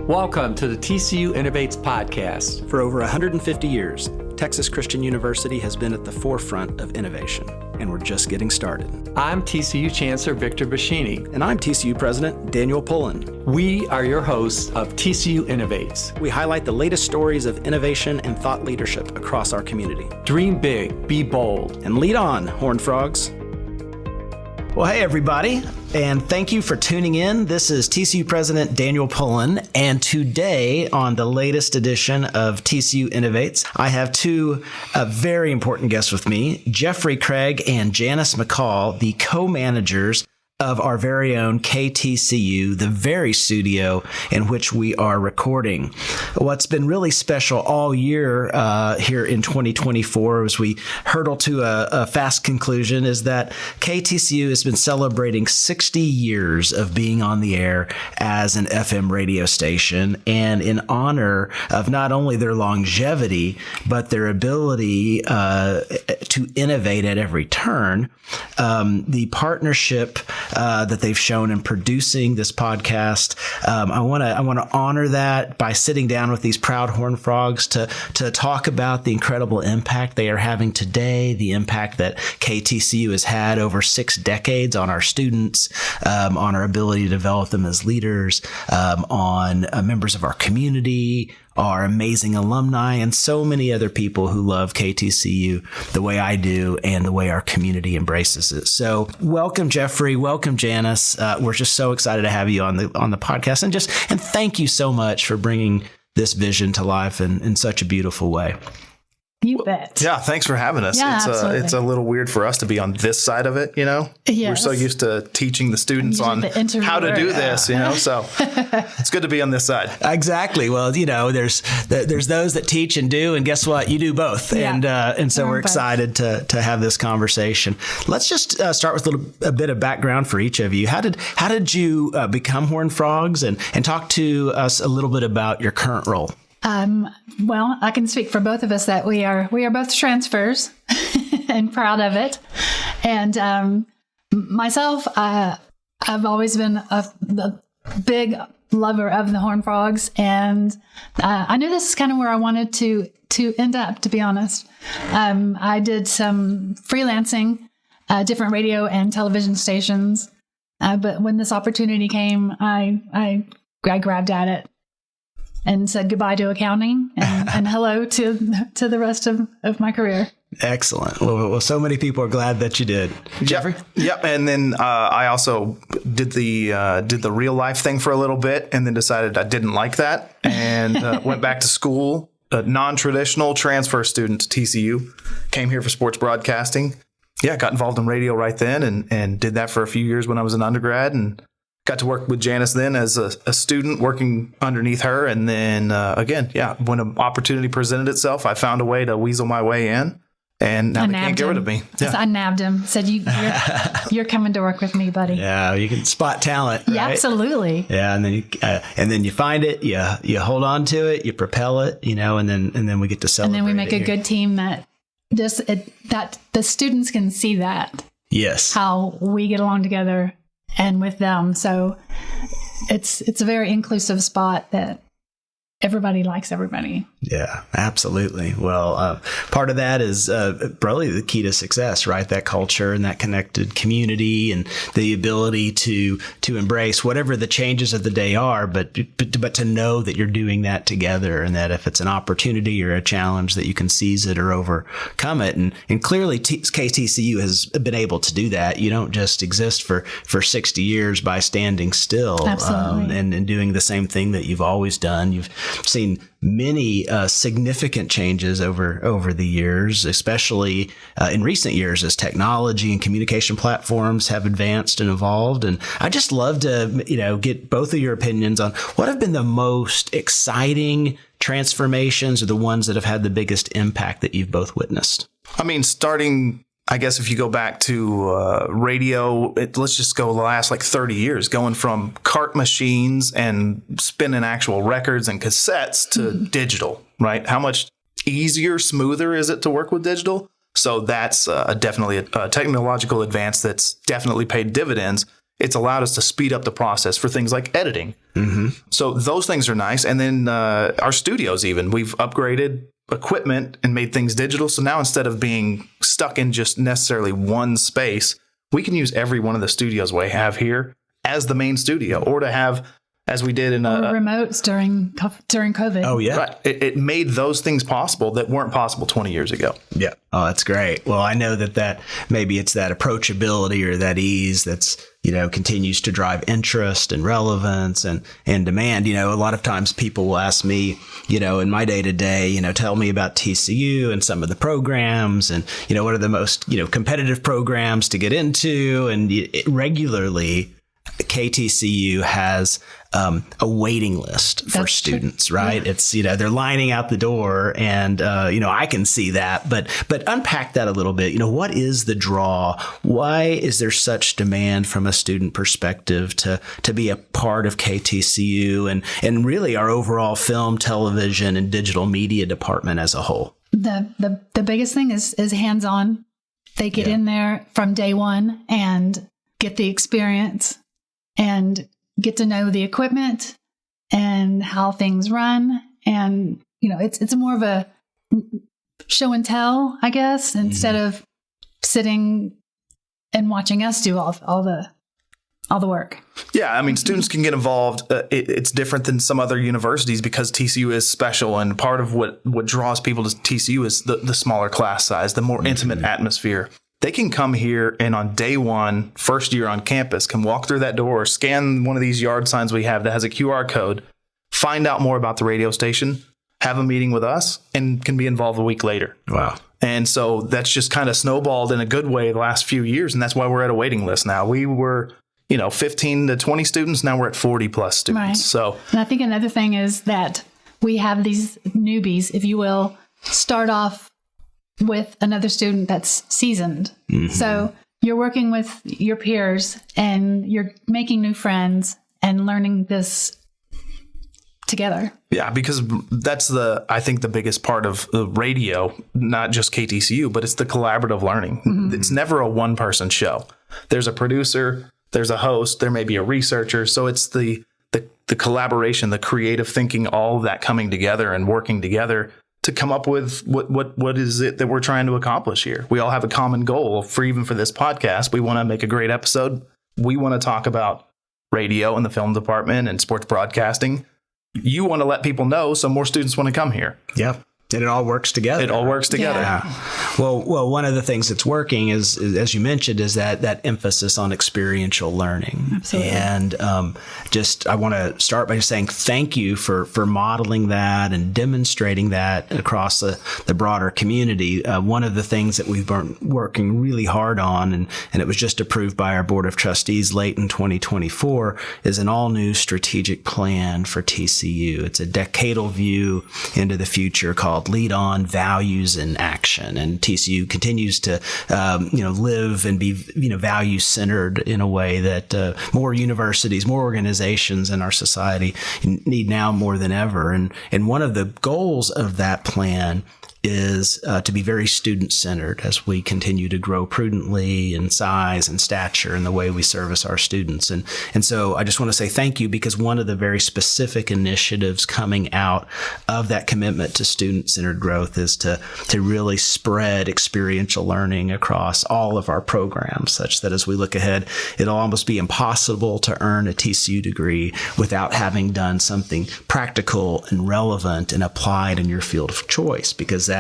Welcome to the TCU Innovates podcast. For over 150 years, Texas Christian University has been at the forefront of innovation, and we're just getting started. I'm TCU Chancellor Victor Bashini. And I'm TCU President Daniel Pullin. We are your hosts of TCU Innovates. We highlight the latest stories of innovation and thought leadership across our community. Dream big, be bold, and lead on, Horned Frogs. Well, hey, everybody, and thank you for tuning in. This is TCU President Daniel Pullin, and today on the latest edition of TCU Innovates, I have two very important guests with me, Geoffrey Craig and Janice McCall, the co-managers of our very own KTCU, the very studio in which we are recording. What's been really special all year here in 2024 as we hurtle to a fast conclusion is that KTCU has been celebrating 60 years of being on the air as an FM radio station, and in honor of not only their longevity, but their ability to innovate at every turn, the partnership that they've shown in producing this podcast. I want to honor that by sitting down with these proud Horned Frogs to talk about the incredible impact they are having today, the impact that KTCU has had over 6 decades on our students, on our ability to develop them as leaders, on members of our community, our amazing alumni, and so many other people who love KTCU the way I do and the way our community embraces it. So welcome, Geoffrey. Welcome, Janice. We're just so excited to have you on the podcast, and thank you so much for bringing this vision to life in such a beautiful way. You bet. Yeah, thanks for having us. Yeah, it's a little weird for us to be on this side of it, you know? Yes. We're so used to teaching the students on how to do this, you know? So it's good to be on this side. Exactly. Well, you know, there's those that teach and do, and guess what? You do both. Yeah. And so we're excited to have this conversation. Let's just start with a bit of background for each of you. How did you become Horned Frogs, and talk to us a little bit about your current role? Well, I can speak for both of us that we are both transfers and proud of it. And myself, I've always been a big lover of the Horned Frogs, and I knew this is kind of where I wanted to end up, to be honest. I did some freelancing, different radio and television stations, but when this opportunity came, I grabbed at it and said goodbye to accounting and hello to the rest of my career. Excellent. Well, so many people are glad that you did. Geoffrey? Yep. And then I also did the real life thing for a little bit, and then decided I didn't like that, and went back to school, a non-traditional transfer student to TCU, came here for sports broadcasting. Yeah, got involved in radio right then, and did that for a few years when I was an undergrad, and got to work with Janice then as a student, working underneath her. And then when an opportunity presented itself, I found a way to weasel my way in, and now they can't get rid of me. Yeah. I nabbed him, said, you're coming to work with me, buddy. Yeah, you can spot talent, right? Yeah, absolutely. Yeah, and then you find it, you hold on to it, you propel it, you know, and then we get to celebrate. And then we make a good team that the students can see that. Yes. How we get along together and with them. So it's a very inclusive spot that everybody likes everybody. Yeah, absolutely. Well, part of that is probably the key to success, right? That culture and that connected community, and the ability to embrace whatever the changes of the day are, but to know that you're doing that together, and that if it's an opportunity or a challenge, that you can seize it or overcome it. And clearly KTCU has been able to do that. You don't just exist for 60 years by standing still. Absolutely. And doing the same thing that you've always done. You've seen many significant changes over the years, especially in recent years as technology and communication platforms have advanced and evolved. And I just love to, get both of your opinions on what have been the most exciting transformations, or the ones that have had the biggest impact that you've both witnessed. I mean, starting, I guess if you go back to radio, let's just go the last 30 years, going from cart machines and spinning actual records and cassettes to digital, right? How much easier, smoother is it to work with digital? So that's definitely a technological advance that's definitely paid dividends. it's allowed us to speed up the process for things like editing. So those things are nice. And then our studios, even, we've upgraded equipment and made things digital. So now instead of being stuck in just necessarily one space, we can use every one of the studios we have here as the main studio, or to have, as we did in remotes during COVID. Oh, yeah. Right. It made those things possible that weren't possible 20 years ago. Yeah. Oh, that's great. Well, I know that maybe it's that approachability or that ease that's, continues to drive interest and relevance and demand. A lot of times people will ask me, in my day to day, tell me about TCU and some of the programs and, what are the most, competitive programs to get into. And regularly, KTCU has a waiting list for students, right? Yeah. It's, they're lining out the door and, I can see that, but unpack that a little bit. What is the draw? Why is there such demand from a student perspective to be a part of KTCU and really our overall film, television, and digital media department as a whole? The biggest thing is hands-on. They get in there from day one and get the experience and get to know the equipment and how things run. And, it's more of a show and tell, I guess, instead of sitting and watching us do all the work. Yeah, I mean, students can get involved. It's different than some other universities because TCU is special. And part of what draws people to TCU is the smaller class size, the more intimate atmosphere. They can come here and on day one, first year on campus, can walk through that door, scan one of these yard signs we have that has a QR code, find out more about the radio station, have a meeting with us, and can be involved a week later. Wow. And so that's just kind of snowballed in a good way the last few years. And that's why we're at a waiting list now. We were, 15 to 20 students. Now we're at 40 plus students. Right. So, and I think another thing is that we have these newbies, if you will, start off with another student that's seasoned. So you're working with your peers and you're making new friends and learning this together. Yeah, because that's I think the biggest part of the radio, not just KTCU, but it's the collaborative learning. It's never a one person show. There's a producer, there's a host, there may be a researcher. So it's the collaboration, the creative thinking, all of that coming together and working together to come up with what is it that we're trying to accomplish here. We all have a common goal even for this podcast. We want to make a great episode. We want to talk about radio and the film department and sports broadcasting. You want to let people know so more students want to come here. Yeah. And it all works together. It all works together. Yeah. Well, one of the things that's working is, as you mentioned, is that emphasis on experiential learning. Absolutely. And I want to start by just saying thank you for modeling that and demonstrating that across the broader community. One of the things that we've been working really hard on, and it was just approved by our Board of Trustees late in 2024, is an all-new strategic plan for TCU. It's a decadal view into the future called Lead On, Values, and Action. And TCU continues to, live and be, value-centered in a way that more universities, more organizations in our society need now more than ever. And one of the goals of that plan is to be very student-centered as we continue to grow prudently in size and stature in the way we service our students. And so I just want to say thank you, because one of the very specific initiatives coming out of that commitment to student-centered growth is to really spread experiential learning across all of our programs, such that as we look ahead, it'll almost be impossible to earn a TCU degree without having done something practical and relevant and applied in your field of choice, because that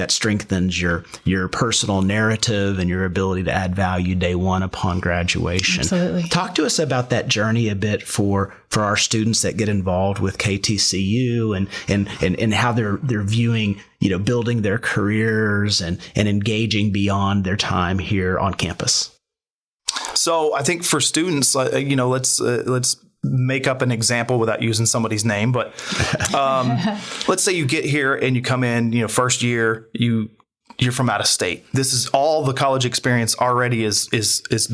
strengthens your personal narrative and your ability to add value day one upon graduation. Absolutely. Talk to us about that journey a bit for our students that get involved with KTCU and how they're viewing, building their careers and engaging beyond their time here on campus. So I think for students, let's make up an example without using somebody's name, but let's say you get here and you come in, first year, you're from out of state. This is all the college experience already is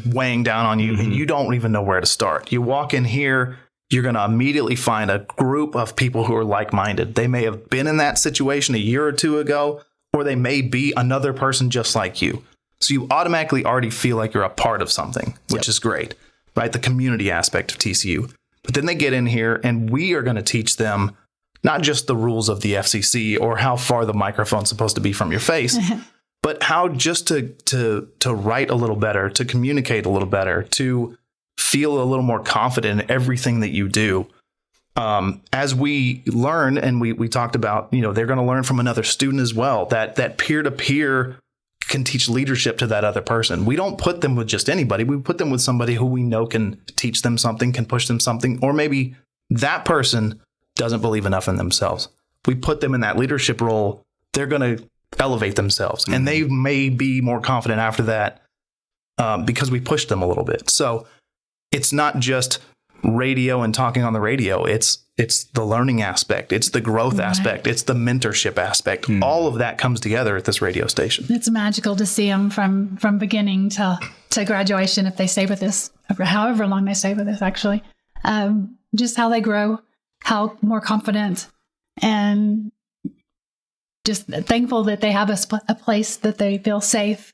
weighing down on you, and you don't even know where to start. You walk in here, you're going to immediately find a group of people who are like-minded. They may have been in that situation a year or two ago, or they may be another person just like you. So you automatically already feel like you're a part of something, which is great. right? The community aspect of TCU. But then they get in here and we are going to teach them not just the rules of the FCC or how far the microphone's supposed to be from your face, but how just to write a little better, to communicate a little better, to feel a little more confident in everything that you do. As we learn, and we talked about, they're going to learn from another student as well, that peer-to-peer can teach leadership to that other person. We don't put them with just anybody. We put them with somebody who we know can teach them something, can push them something, or maybe that person doesn't believe enough in themselves. We put them in that leadership role. They're going to elevate themselves, and they may be more confident after that because we pushed them a little bit. So it's not just radio and talking on the radio. It's the learning aspect. It's the growth aspect. It's the mentorship aspect. All of that comes together at this radio station. It's magical to see them from beginning to graduation if they stay with us, however long they stay with us, actually. Just how they grow, how more confident, and just thankful that they have a place that they feel safe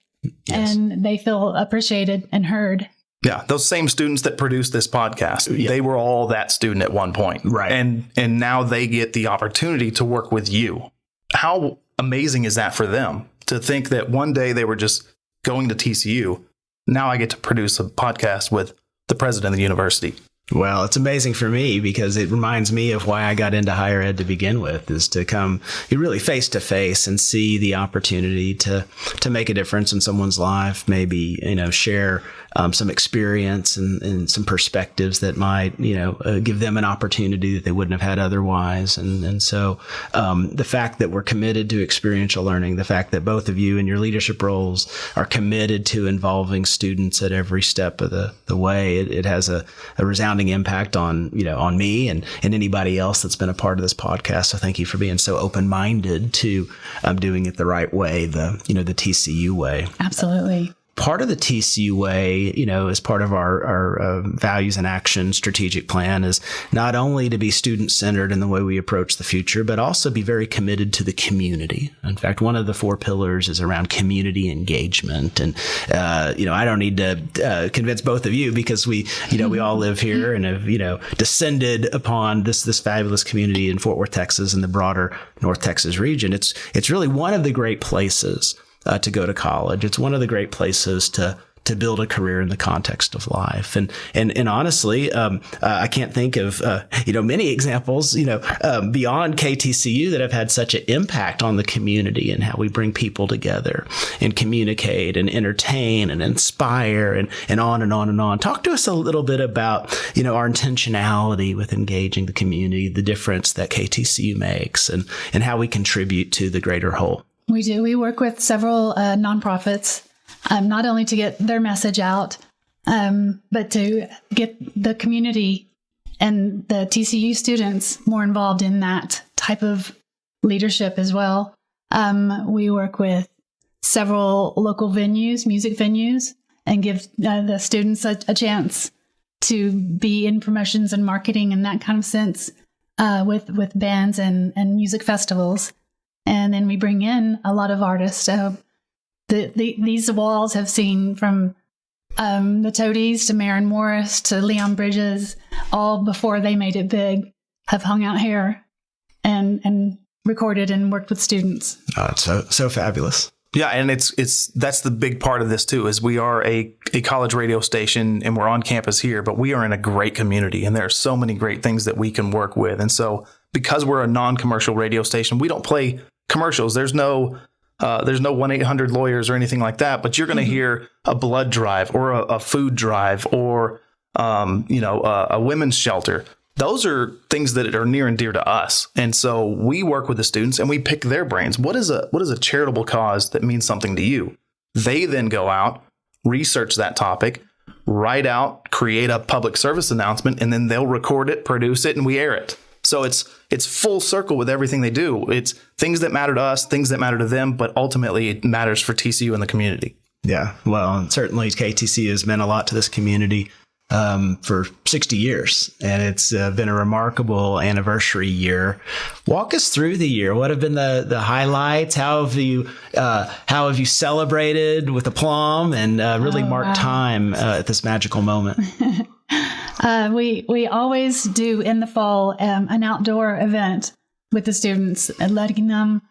and they feel appreciated and heard. Yeah, those same students that produced this podcast, they were all that student at one point. Right. And now they get the opportunity to work with you. How amazing is that for them to think that one day they were just going to TCU. Now I get to produce a podcast with the president of the university. Well, it's amazing for me because it reminds me of why I got into higher ed to begin with, is to come really face to face and see the opportunity to make a difference in someone's life, maybe, share some experience and some perspectives that might, give them an opportunity that they wouldn't have had otherwise. And so the fact that we're committed to experiential learning, the fact that both of you in your leadership roles are committed to involving students at every step of the way, it has a resounding impact on me and anybody else that's been a part of this podcast. So thank you for being so open-minded to doing it the right way, the TCU way. Absolutely. Part of the TCU way, as part of our values and action strategic plan, is not only to be student-centered in the way we approach the future, but also be very committed to the community. In fact, one of the 4 pillars is around community engagement. And, I don't need to convince both of you because we all live here and have, descended upon this fabulous community in Fort Worth, Texas, and the broader North Texas region. It's really one of the great places to go to college. It's one of the great places to build a career in the context of life. And honestly, I can't think of, many examples, beyond KTCU that have had such an impact on the community and how we bring people together and communicate and entertain and inspire and on and on and on. Talk to us a little bit about, our intentionality with engaging the community, the difference that KTCU makes and how we contribute to the greater whole. We do. We work with several nonprofits, not only to get their message out, but to get the community and the TCU students more involved in that type of leadership as well. We work with several local venues, music venues, and give the students a chance to be in promotions and marketing in that kind of sense with bands and music festivals. And then we bring in a lot of artists. These walls have seen from the Toadies to Maren Morris to Leon Bridges, all before they made it big, have hung out here and recorded and worked with students. Oh, it's so fabulous. Yeah, and that's the big part of this too, is we are a college radio station and we're on campus here, but we are in a great community and there are so many great things that we can work with. And so because we're a non-commercial radio station, we don't play commercials. There's no 1-800-lawyers or anything like that, but you're going to hear a blood drive or a food drive or a women's shelter. Those are things that are near and dear to us. And so we work with the students and we pick their brains. What is a charitable cause that means something to you? They then go out, research that topic, write out, create a public service announcement, and then they'll record it, produce it, and we air it. So it's full circle with everything they do. It's things that matter to us, things that matter to them, but ultimately it matters for TCU and the community. Yeah, well, certainly KTCU has meant a lot to this community for 60 years, and it's been a remarkable anniversary year. Walk us through the year. What have been the highlights? How have you celebrated with aplomb and really marked time at this magical moment? We always do in the fall an outdoor event with the students and letting them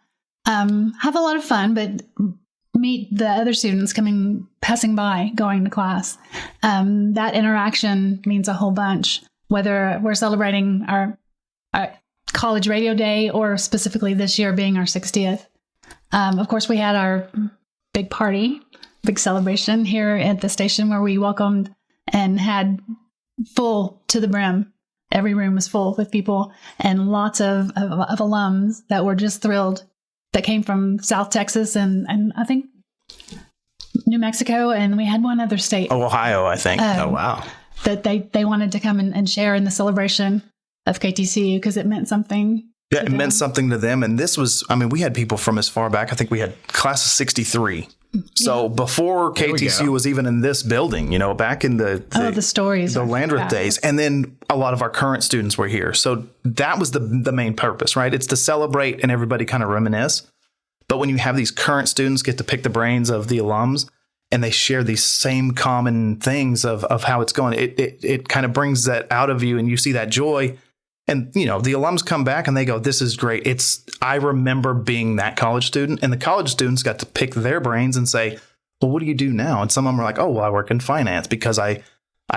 have a lot of fun, but meet the other students passing by, going to class. That interaction means a whole bunch, whether we're celebrating our college radio day or specifically this year being our 60th. Of course, we had our big party, big celebration here at the station where we welcomed and had full to the brim. Every room was full with people and lots of alums that were just thrilled, that came from South Texas and I think New Mexico, and we had one other state. Ohio, I think. Oh, wow. That they wanted to come and share in the celebration of KTCU because it meant something. Yeah, it meant something to them. And this was, we had people from as far back. I think we had class of 63. So before KTCU was even in this building, back in the stories, the Landreth days. And then a lot of our current students were here. So that was the main purpose, right? It's to celebrate and everybody kind of reminisce. But when you have these current students get to pick the brains of the alums and they share these same common things of how it's going, it kind of brings that out of you and you see that joy. And, the alums come back and they go, this is great. I remember being that college student, and the college students got to pick their brains and say, well, what do you do now? And some of them are like, oh, well, I work in finance because I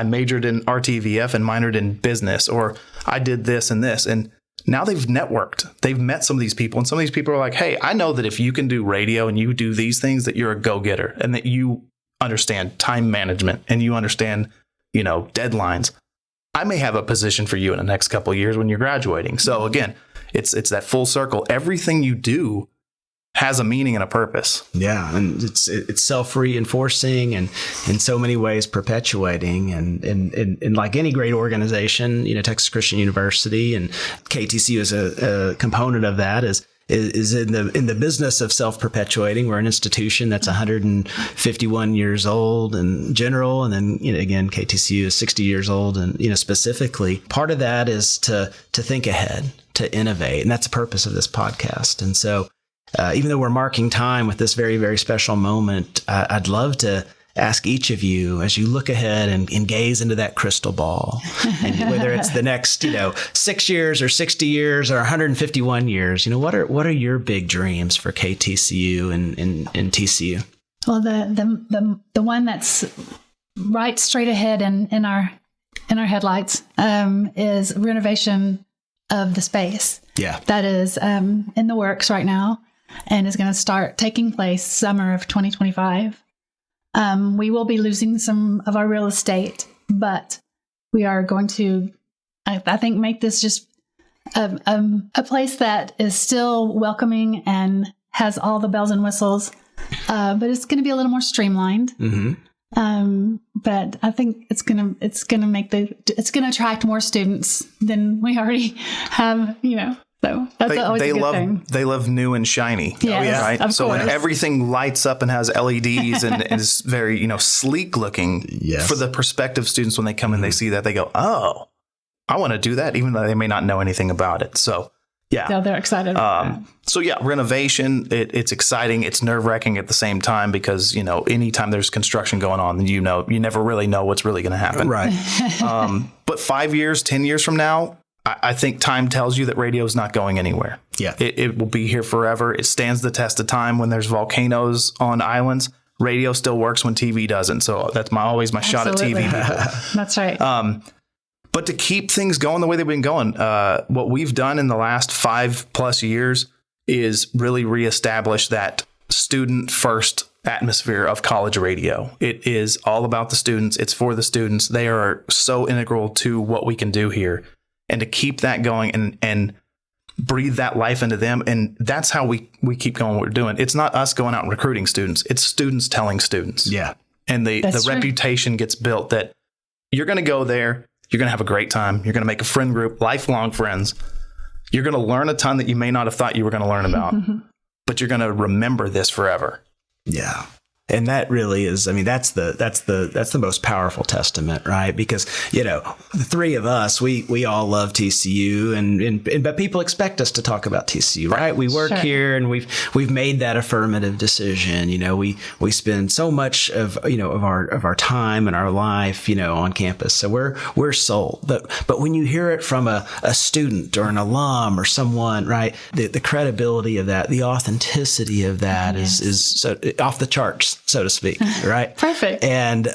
majored in RTVF and minored in business, or I did this and this. And now they've networked. They've met some of these people, and some of these people are like, hey, I know that if you can do radio and you do these things, that you're a go-getter and that you understand time management and you understand, deadlines. I may have a position for you in the next couple of years when you're graduating. So again, it's that full circle. Everything you do has a meaning and a purpose. Yeah, and it's self-reinforcing and in so many ways perpetuating. And like any great organization, Texas Christian University and KTCU is a component of that is in the business of self-perpetuating. We're an institution that's 151 years old in general, and then again KTCU is 60 years old, and specifically part of that is to think ahead, to innovate, and that's the purpose of this podcast. And so even though we're marking time with this very, very special moment, I'd love to ask each of you, as you look ahead and gaze into that crystal ball, and whether it's the next, 6 years or 60 years or 151 years, what are your big dreams for KTCU and TCU? Well, the one that's right straight ahead in our headlights is renovation of the space. Yeah, that is in the works right now and is going to start taking place summer of 2025. We will be losing some of our real estate, but we are going to, I think, make this just a place that is still welcoming and has all the bells and whistles, but it's going to be a little more streamlined. Mm-hmm. But I think it's going to attract more students than we already have, So that's always a good thing. They love new and shiny. Yes, right? Of so course. When everything lights up and has LEDs and is very, sleek looking, yes. For the prospective students, when they come in, they see that, they go, oh, I want to do that, even though they may not know anything about it. So, yeah. So they're excited about that. So, yeah, renovation, it's exciting. It's nerve-wracking at the same time because, anytime there's construction going on, you never really know what's really going to happen. Right. But 5 years, 10 years from now, I think time tells you that radio is not going anywhere. Yeah. It will be here forever. It stands the test of time. When there's volcanoes on islands, radio still works when TV doesn't. So that's always my shot at TV people. That's right. But to keep things going the way they've been going, what we've done in the last 5+ years is really reestablish that student first atmosphere of college radio. It is all about the students. It's for the students. They are so integral to what we can do here. And to keep that going and breathe that life into them. And that's how we keep going what we're doing. It's not us going out and recruiting students. It's students telling students. Yeah. And the reputation gets built that you're going to go there. You're going to have a great time. You're going to make a friend group, lifelong friends. You're going to learn a ton that you may not have thought you were going to learn about. But you're going to remember this forever. Yeah. And that really is, that's the most powerful testament, right? Because, the three of us, we all love TCU but people expect us to talk about TCU, right? We work here and we've made that affirmative decision. We spend so much of our time and our life, on campus. So we're sold. But when you hear it from a student or an alum or someone, right, the credibility of that, the authenticity of that is so off the charts, so to speak, right? Perfect. And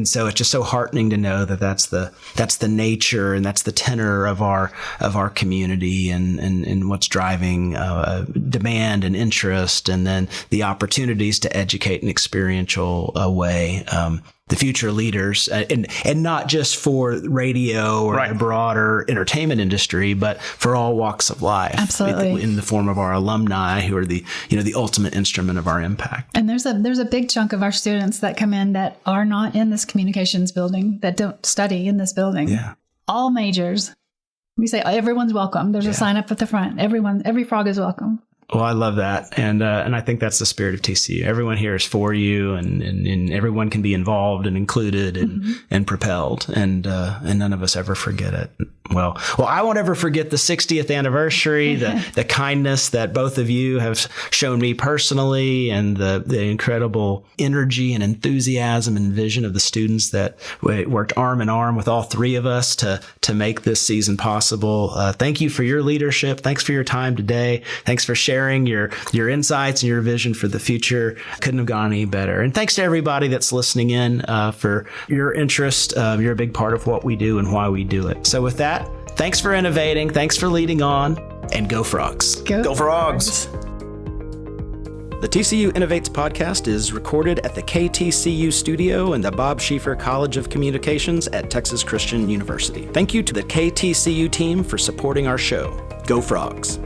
so it's just so heartening to know that that's the nature and that's the tenor of our community and what's driving demand and interest, and then the opportunities to educate in experiential way. The future leaders, and not just for radio or the broader entertainment industry, but for all walks of life. Absolutely. In the form of our alumni, who are the ultimate instrument of our impact. And there's a big chunk of our students that come in that are not in this communications building, that don't study in this building. Yeah. All majors. We say everyone's welcome. There's a sign up at the front. Every frog is welcome. Well, I love that. And I think that's the spirit of TCU. Everyone here is for you, and everyone can be involved and included and propelled. And none of us ever forget it. Well, I won't ever forget the 60th anniversary, the kindness that both of you have shown me personally, and the incredible energy and enthusiasm and vision of the students that worked arm in arm with all three of us to make this season possible. Thank you for your leadership. Thanks for your time today. Thanks for sharing your insights and your vision for the future. Couldn't have gone any better. And thanks to everybody that's listening in for your interest. You're a big part of what we do and why we do it. So with that, thanks for innovating. Thanks for leading on. And go Frogs. Go Frogs. The TCU Innovates podcast is recorded at the KTCU studio and the Bob Schieffer College of Communications at Texas Christian University. Thank you to the KTCU team for supporting our show. Go Frogs.